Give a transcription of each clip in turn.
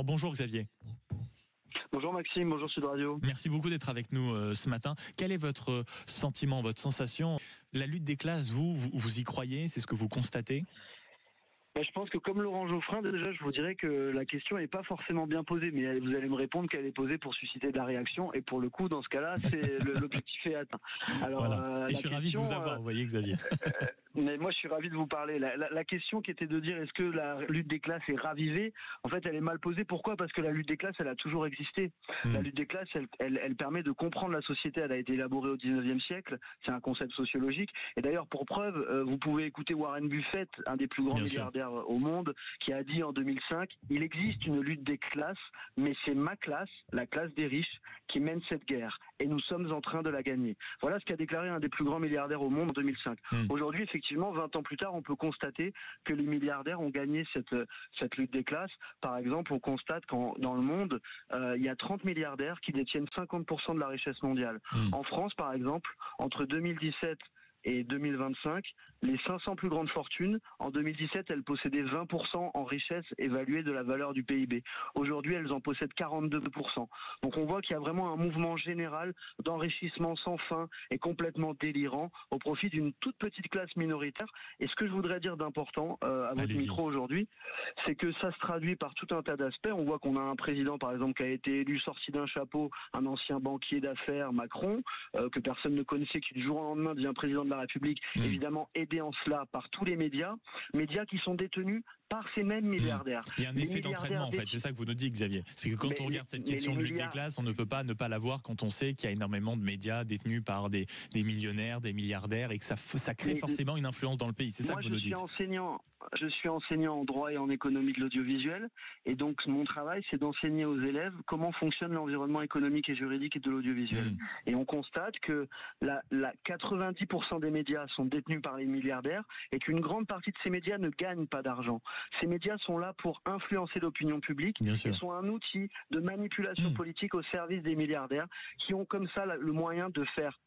Bonjour Xavier. Bonjour Maxime, bonjour Sud Radio. Merci beaucoup d'être avec nous ce matin. Quel est votre sentiment, votre sensation? La lutte des classes, vous y croyez? C'est ce que vous constatez? Je pense que comme Laurent Geoffrin, déjà, je vous dirais que la question n'est pas forcément bien posée, mais vous allez me répondre qu'elle est posée pour susciter de la réaction, et pour le coup, dans ce cas-là, l'objectif est atteint. Alors, voilà. Et je suis ravi de vous avoir, vous voyez Xavier. Mais moi, je suis ravi de vous parler. La question qui était de dire est-ce que la lutte des classes est ravivée, en fait, elle est mal posée. Pourquoi? Parce que la lutte des classes, elle a toujours existé. La lutte des classes, elle permet de comprendre la société. Elle a été élaborée au 19e siècle. C'est un concept sociologique. Et d'ailleurs, pour preuve, vous pouvez écouter Warren Buffett, un des plus grands milliardaires au monde, qui a dit en 2005, il existe une lutte des classes, mais c'est ma classe, la classe des riches, qui mène cette guerre. Et nous sommes en train de la gagner. Voilà ce qu'a déclaré un des plus grands milliardaires au monde en 2005. Aujourd'hui, effectivement, 20 ans plus tard, on peut constater que les milliardaires ont gagné cette lutte des classes. Par exemple, on constate qu'en dans le monde, il y a 30 milliardaires qui détiennent 50% de la richesse mondiale. En France, par exemple, entre 2017 et 2025, les 500 plus grandes fortunes, en 2017, elles possédaient 20% en richesse évaluée de la valeur du PIB. Aujourd'hui, elles en possèdent 42%. Donc on voit qu'il y a vraiment un mouvement général d'enrichissement sans fin et complètement délirant au profit d'une toute petite classe minoritaire. Et ce que je voudrais dire d'important à votre micro aujourd'hui, c'est que ça se traduit par tout un tas d'aspects. On voit qu'on a un président, par exemple, qui a été élu sorti d'un chapeau, un ancien banquier d'affaires, Macron, que personne ne connaissait, qui du jour au lendemain devient président de la République, évidemment aidé en cela par tous les médias qui sont détenus par ces mêmes milliardaires. Il y a un effet d'entraînement en fait, c'est ça que vous nous dites Xavier. C'est que quand on regarde cette question de lutte des classes, on ne peut pas ne pas la voir quand on sait qu'il y a énormément de médias détenus par des millionnaires, des milliardaires et que ça crée forcément une influence dans le pays. C'est ça que vous nous dites. Je suis enseignant en droit et en économie de l'audiovisuel et donc mon travail c'est d'enseigner aux élèves comment fonctionne l'environnement économique et juridique de l'audiovisuel. Et on constate que 90% des médias sont détenus par les milliardaires et qu'une grande partie de ces médias ne gagnent pas d'argent. Ces médias sont là pour influencer l'opinion publique et sont un outil de manipulation politique au service des milliardaires qui ont comme ça le moyen de faire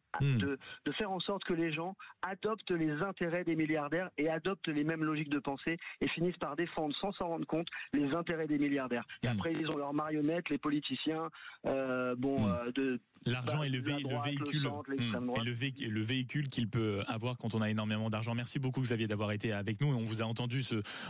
en sorte que les gens adoptent les intérêts des milliardaires et adoptent les mêmes logiques de pensée et finissent par défendre sans s'en rendre compte les intérêts des milliardaires. Et après ils ont leurs marionnettes, les politiciens, l'argent est le véhicule qu'il peut avoir quand on a énormément d'argent. Merci beaucoup Xavier d'avoir été avec nous et on vous a entendu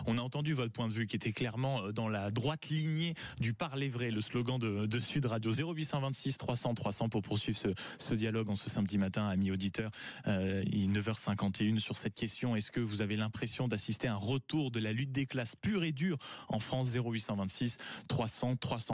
on a entendu votre point de vue qui était clairement dans la droite lignée du parler vrai, le slogan de Sud Radio. 0826 300 300 pour poursuivre ce dialogue en ce samedi matin, amis auditeurs. Il est 9h51 sur cette question. Est-ce que vous avez l'impression d'assister à un retour de la lutte des classes pure et dure en France? 0826 300 300.